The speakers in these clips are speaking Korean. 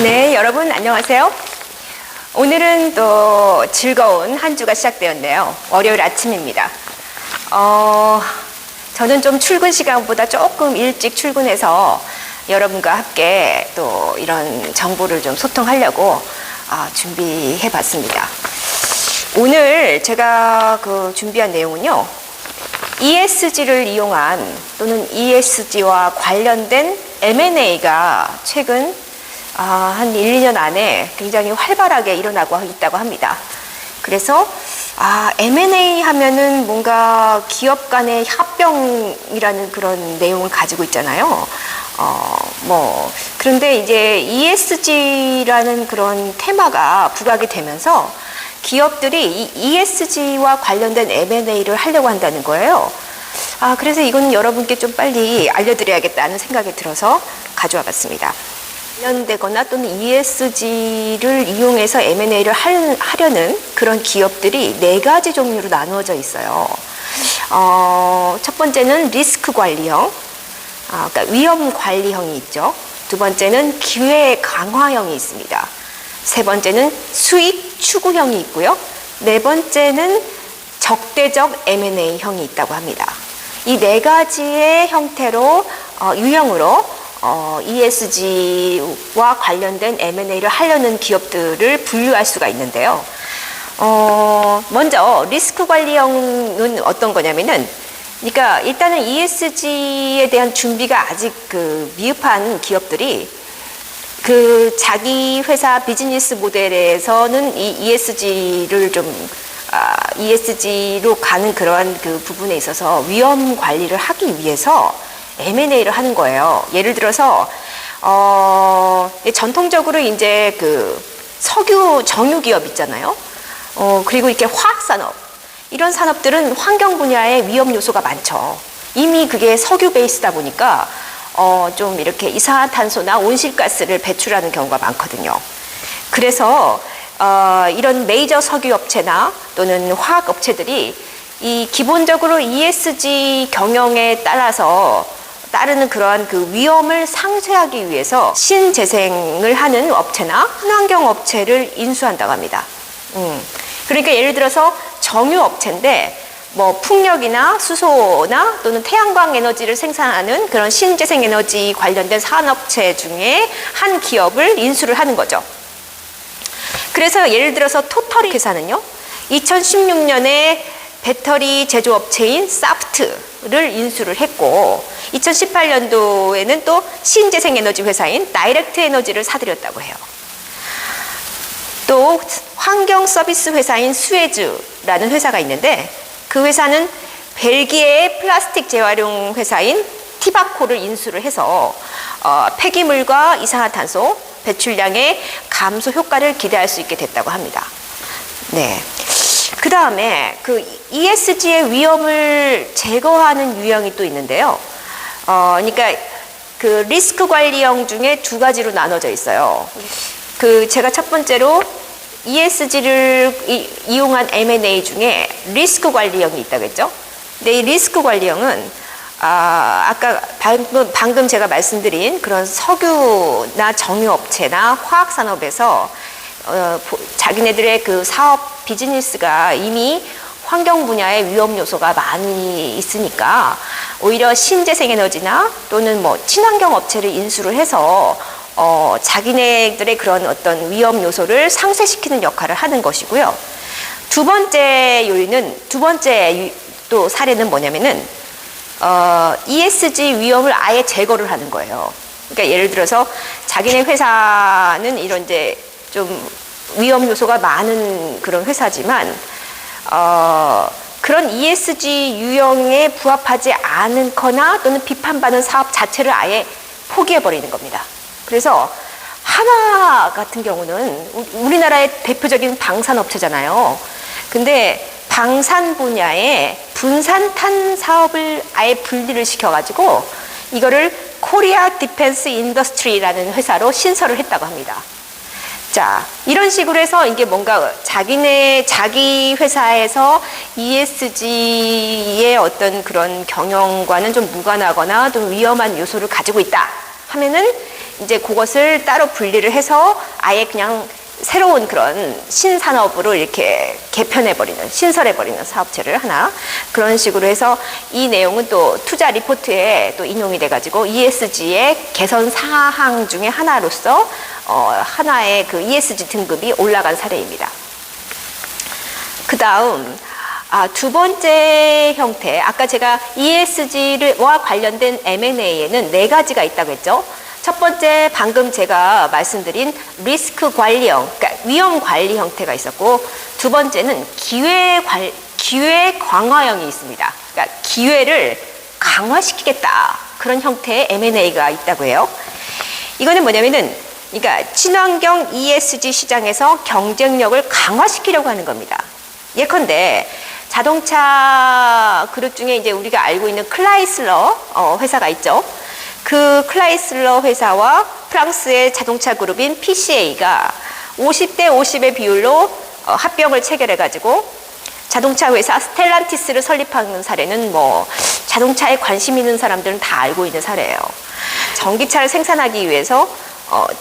네, 여러분 안녕하세요. 오늘은 또 즐거운 한 주가 시작되었네요. 월요일 아침입니다. 저는 좀 출근 시간보다 조금 일찍 출근해서 여러분과 함께 또 이런 정보를 좀 소통하려고 준비해 봤습니다. 오늘 제가 준비한 내용은요, ESG를 이용한 또는 ESG와 관련된 M&A가 최근 한 1, 2년 안에 굉장히 활발하게 일어나고 있다고 합니다. 그래서 M&A 하면은 뭔가 기업 간의 합병이라는 그런 내용을 가지고 있잖아요. 그런데 이제 ESG라는 그런 테마가 부각이 되면서 기업들이 이 ESG와 관련된 M&A를 하려고 한다는 거예요. 그래서 이건 여러분께 좀 빨리 알려드려야겠다는 생각이 들어서 가져와 봤습니다. 관련되거나 또는 ESG를 이용해서 M&A를 하려는 그런 기업들이 4가지 종류로 나누어져 있어요. 첫 번째는 리스크 관리형, 그러니까 위험 관리형이 있죠. 두 번째는 기회 강화형이 있습니다. 세 번째는 수익 추구형이 있고요. 네 번째는 적대적 M&A형이 있다고 합니다. 이 4가지의 형태로 유형으로 ESG와 관련된 M&A를 하려는 기업들을 분류할 수가 있는데요. 먼저 리스크 관리형은 어떤 거냐면은, 그러니까 일단은 ESG에 대한 준비가 아직 미흡한 기업들이 자기 회사 비즈니스 모델에서는 이 ESG를 ESG로 가는 그러한 부분에 있어서 위험 관리를 하기 위해서 M&A를 하는 거예요. 예를 들어서 전통적으로 이제 석유 정유 기업 있잖아요. 그리고 이렇게 화학 산업, 이런 산업들은 환경 분야에 위험 요소가 많죠. 이미 그게 석유 베이스다 보니까 좀 이렇게 이산화탄소나 온실가스를 배출하는 경우가 많거든요. 그래서 이런 메이저 석유 업체나 또는 화학 업체들이 이 기본적으로 ESG 경영에 따르는 그러한 위험을 상쇄하기 위해서 신재생을 하는 업체나 친환경 업체를 인수한다고 합니다. 그러니까 예를 들어서 정유 업체인데 풍력이나 수소나 또는 태양광 에너지를 생산하는 그런 신재생 에너지 관련된 산업체 중에 한 기업을 인수를 하는 거죠. 그래서 예를 들어서 토털 회사는요, 2016년에 배터리 제조업체인 사프트를 인수를 했고, 2018년도에는 또 신재생 에너지 회사인 다이렉트 에너지를 사들였다고 해요. 또 환경 서비스 회사인 수에즈라는 회사가 있는데, 그 회사는 벨기에의 플라스틱 재활용 회사인 티바코를 인수를 해서 폐기물과 이산화탄소 배출량의 감소 효과를 기대할 수 있게 됐다고 합니다. 네. 그 다음에 ESG의 위험을 제거하는 유형이 또 있는데요. 그러니까 리스크 관리형 중에 2가지로 나눠져 있어요. 제가 첫 번째로 ESG를 이용한 M&A 중에 리스크 관리형이 있다고 했죠. 근데 이 리스크 관리형은 아까 방금 제가 말씀드린 그런 석유나 정유업체나 화학산업에서 자기네들의 사업 비즈니스가 이미 환경 분야에 위험 요소가 많이 있으니까 오히려 신재생 에너지나 또는 친환경 업체를 인수를 해서 자기네들의 그런 어떤 위험 요소를 상쇄시키는 역할을 하는 것이고요. 두 번째 또 사례는 뭐냐면은 ESG 위험을 아예 제거를 하는 거예요. 그러니까 예를 들어서 자기네 회사는 이런 이제 좀 위험 요소가 많은 그런 회사지만 그런 ESG 유형에 부합하지 않거나 또는 비판받는 사업 자체를 아예 포기해 버리는 겁니다. 그래서 하나 같은 경우는 우리나라의 대표적인 방산업체잖아요. 근데 방산 분야에 분산탄 사업을 아예 분리를 시켜가지고 이거를 코리아 디펜스 인더스트리라는 회사로 신설을 했다고 합니다. 자, 이런 식으로 해서 이게 뭔가 자기 회사에서 ESG의 어떤 그런 경영과는 좀 무관하거나 좀 위험한 요소를 가지고 있다 하면은 이제 그것을 따로 분리를 해서 아예 그냥 새로운 그런 신산업으로 이렇게 개편해버리는, 신설해버리는 사업체를 하나, 그런 식으로 해서 이 내용은 또 투자 리포트에 또 인용이 돼가지고 ESG의 개선 사항 중에 하나로서 하나의 그 ESG 등급이 올라간 사례입니다. 그 다음 두 번째 형태, 아까 제가 ESG와 관련된 M&A에는 4가지가 있다고 했죠. 첫 번째, 방금 제가 말씀드린 리스크 관리형, 그러니까 위험 관리 형태가 있었고, 두 번째는 기회 강화형이 있습니다. 그러니까 기회를 강화시키겠다, 그런 형태의 M&A가 있다고 해요. 이거는 뭐냐면은, 그러니까 친환경 ESG 시장에서 경쟁력을 강화시키려고 하는 겁니다. 예컨대 자동차 그룹 중에 이제 우리가 알고 있는 클라이슬러 회사가 있죠. 그 클라이슬러 회사와 프랑스의 자동차 그룹인 PCA가 50대 50의 비율로 합병을 체결해가지고 자동차 회사 스텔란티스를 설립하는 사례는 뭐 자동차에 관심 있는 사람들은 다 알고 있는 사례예요. 전기차를 생산하기 위해서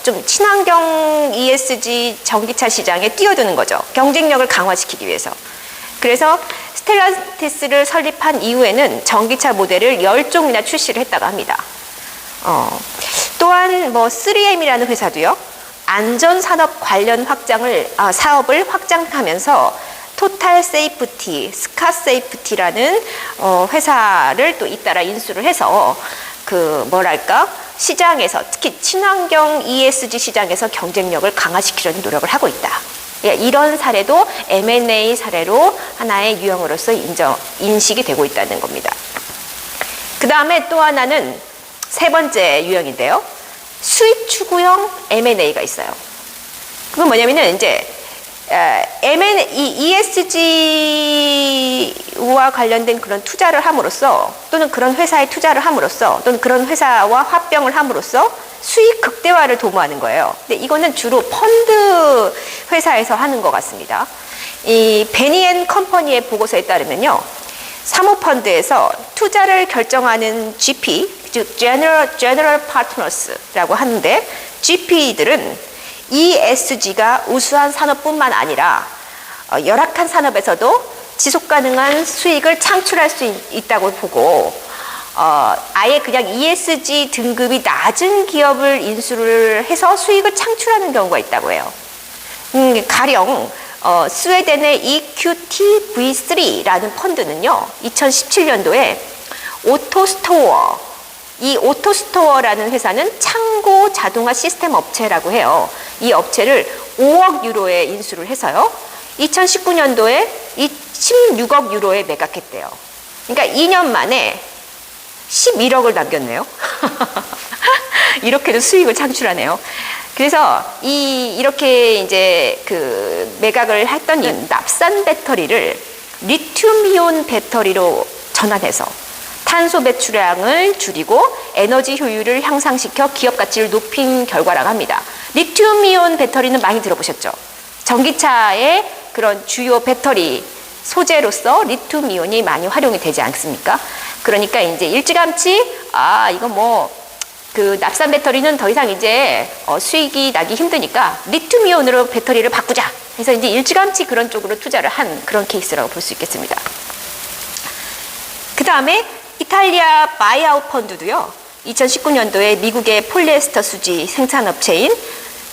좀 친환경 ESG 전기차 시장에 뛰어드는 거죠. 경쟁력을 강화시키기 위해서. 그래서 스텔란티스를 설립한 이후에는 전기차 모델을 10종이나 출시를 했다고 합니다. 또한 뭐 3M이라는 회사도요. 안전산업 관련 사업을 확장하면서 토탈 세이프티, 스카 세이프티라는 회사를 또 잇따라 인수를 해서 그 뭐랄까 시장에서, 특히 친환경 ESG 시장에서 경쟁력을 강화시키려는 노력을 하고 있다. 이런 사례도 M&A 사례로 하나의 유형으로서 인식이 되고 있다는 겁니다. 그 다음에 또 하나는 세 번째 유형인데요. 수익 추구형 M&A가 있어요. 그건 뭐냐면은 이제 ESG와 관련된 그런 투자를 함으로써, 또는 그런 회사에 투자를 함으로써, 또는 그런 회사와 합병을 함으로써 수익 극대화를 도모하는 거예요. 근데 이거는 주로 펀드 회사에서 하는 것 같습니다. 이 베니 & 컴퍼니의 보고서에 따르면요, 사모펀드에서 투자를 결정하는 GP, 즉 General Partners라고 하는데, GP들은 ESG가 우수한 산업뿐만 아니라 열악한 산업에서도 지속 가능한 수익을 창출할 수 있다고 보고, 아예 그냥 ESG 등급이 낮은 기업을 인수를 해서 수익을 창출하는 경우가 있다고 해요. 가령 스웨덴의 EQT V3라는 펀드는요, 2017년도에 오토스토어, 이 오토스토어라는 회사는 창고 자동화 시스템 업체라고 해요. 이 업체를 5억 유로에 인수를 해서요, 2019년도에 16억 유로에 매각했대요. 그러니까 2년 만에 11억을 남겼네요. 이렇게도 수익을 창출하네요. 그래서 이렇게 이제 그 매각을 했던 이 납산 배터리를 리튬이온 배터리로 전환해서 탄소 배출량을 줄이고 에너지 효율을 향상시켜 기업 가치를 높인 결과라고 합니다. 리튬이온 배터리는 많이 들어보셨죠? 전기차의 그런 주요 배터리 소재로서 리튬이온이 많이 활용이 되지 않습니까? 그러니까 이제 일찌감치 이거 뭐 그 납산 배터리는 더 이상 이제 수익이 나기 힘드니까 리튬이온으로 배터리를 바꾸자 해서 이제 일찌감치 그런 쪽으로 투자를 한 그런 케이스라고 볼 수 있겠습니다. 그 다음에 이탈리아 바이아웃 펀드도요, 2019년도에 미국의 폴리에스터 수지 생산업체인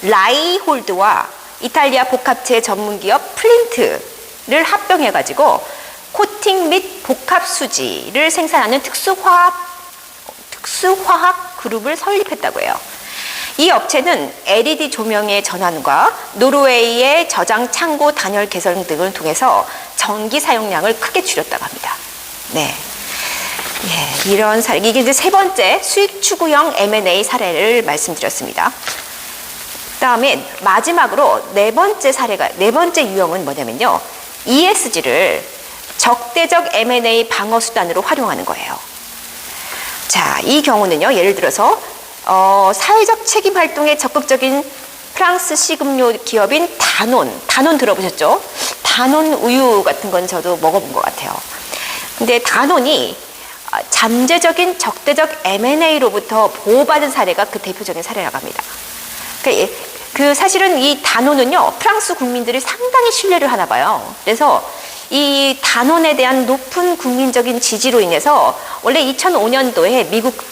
라이홀드와 이탈리아 복합체 전문기업 플린트를 합병해가지고 코팅 및 복합 수지를 생산하는 특수화학 그룹을 설립했다고 해요. 이 업체는 LED 조명의 전환과 노르웨이의 저장 창고 단열 개선 등을 통해서 전기 사용량을 크게 줄였다고 합니다. 네. 이런 사례, 이게 이제 세 번째 수익 추구형 M&A 사례를 말씀드렸습니다. 그다음에 마지막으로 네 번째 유형은 뭐냐면요, ESG를 적대적 M&A 방어 수단으로 활용하는 거예요. 자, 이 경우는요, 예를 들어서 사회적 책임 활동에 적극적인 프랑스 식음료 기업인 다논 들어보셨죠? 다논 우유 같은 건 저도 먹어본 것 같아요. 근데 다논이 잠재적인 적대적 M&A로부터 보호받은 사례가 그 대표적인 사례라고 합니다. 그 사실은 이 단원은요, 프랑스 국민들이 상당히 신뢰를 하나 봐요. 그래서 이 단원에 대한 높은 국민적인 지지로 인해서 원래 2005년도에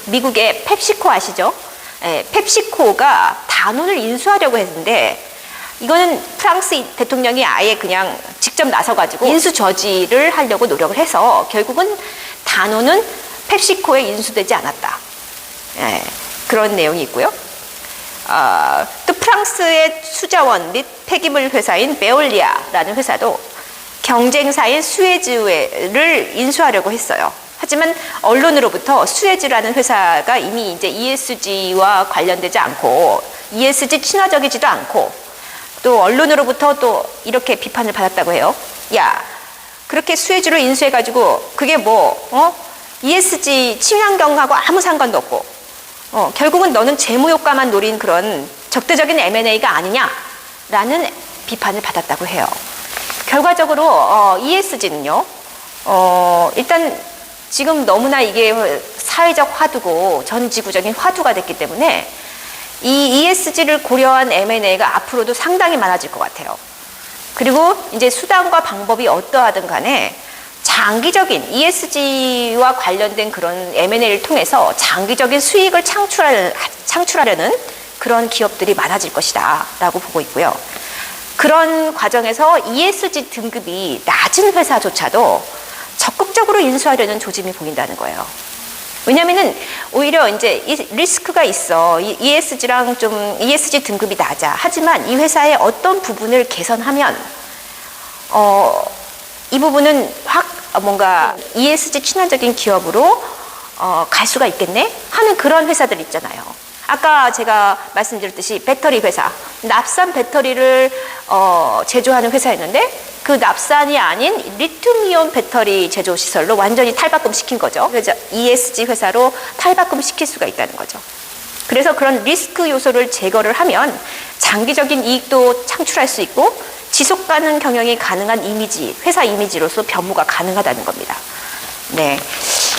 미국의 펩시코 아시죠? 펩시코가 단원을 인수하려고 했는데 이거는 프랑스 대통령이 아예 그냥 직접 나서가지고 인수 저지를 하려고 노력을 해서 결국은 단원은 펩시코에 인수되지 않았다. 그런 내용이 있고요. 또 프랑스의 수자원 및 폐기물 회사인 베올리아라는 회사도 경쟁사인 수에즈를 인수하려고 했어요. 하지만 언론으로부터 수에즈라는 회사가 이미 이제 ESG와 관련되지 않고 ESG 친화적이지도 않고 또 언론으로부터 또 이렇게 비판을 받았다고 해요. 야, 그렇게 수에즈로 인수해가지고 그게 ESG 친환경하고 아무 상관도 없고 결국은 너는 재무 효과만 노린 그런 적대적인 M&A가 아니냐라는 비판을 받았다고 해요. 결과적으로 ESG는요. 일단 지금 너무나 이게 사회적 화두고 전 지구적인 화두가 됐기 때문에 이 ESG를 고려한 M&A가 앞으로도 상당히 많아질 것 같아요. 그리고 이제 수단과 방법이 어떠하든 간에 장기적인 ESG와 관련된 그런 M&A를 통해서 장기적인 수익을 창출하려는 그런 기업들이 많아질 것이다 라고 보고 있고요. 그런 과정에서 ESG 등급이 낮은 회사조차도 적극적으로 인수하려는 조짐이 보인다는 거예요. 왜냐면은 오히려 이제 리스크가 있어. ESG랑 좀 ESG 등급이 낮아. 하지만 이 회사의 어떤 부분을 개선하면 이 부분은 확 뭔가 ESG 친화적인 기업으로 갈 수가 있겠네 하는 그런 회사들 있잖아요. 아까 제가 말씀드렸듯이 배터리 회사, 납산 배터리를 제조하는 회사였는데 그 납산이 아닌 리튬이온 배터리 제조 시설로 완전히 탈바꿈 시킨 거죠. 그래서 ESG 회사로 탈바꿈 시킬 수가 있다는 거죠. 그래서 그런 리스크 요소를 제거를 하면 장기적인 이익도 창출할 수 있고 지속 가능 경영이 가능한 이미지, 회사 이미지로서 변모가 가능하다는 겁니다. 네.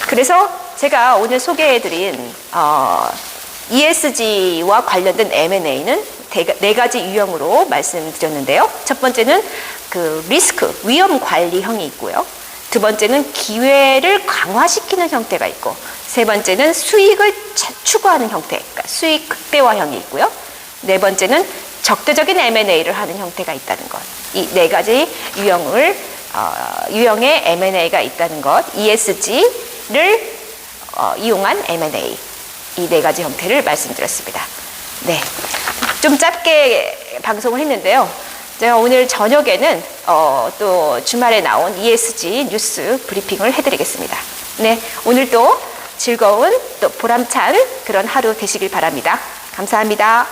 그래서 제가 오늘 소개해드린 ESG와 관련된 M&A는 네 가지 유형으로 말씀드렸는데요. 첫 번째는 그 리스크, 위험 관리형이 있고요. 두 번째는 기회를 강화시키는 형태가 있고, 세 번째는 수익을 추구하는 형태, 그러니까 수익 극대화형이 있고요. 네 번째는 적대적인 M&A를 하는 형태가 있다는 것. 이 네 가지 유형의 M&A가 있다는 것, ESG를 이용한 M&A. 이 네 가지 형태를 말씀드렸습니다. 네. 좀 짧게 방송을 했는데요. 제가 오늘 저녁에는 또 주말에 나온 ESG 뉴스 브리핑을 해드리겠습니다. 네. 오늘도 즐거운 또 보람찬 그런 하루 되시길 바랍니다. 감사합니다.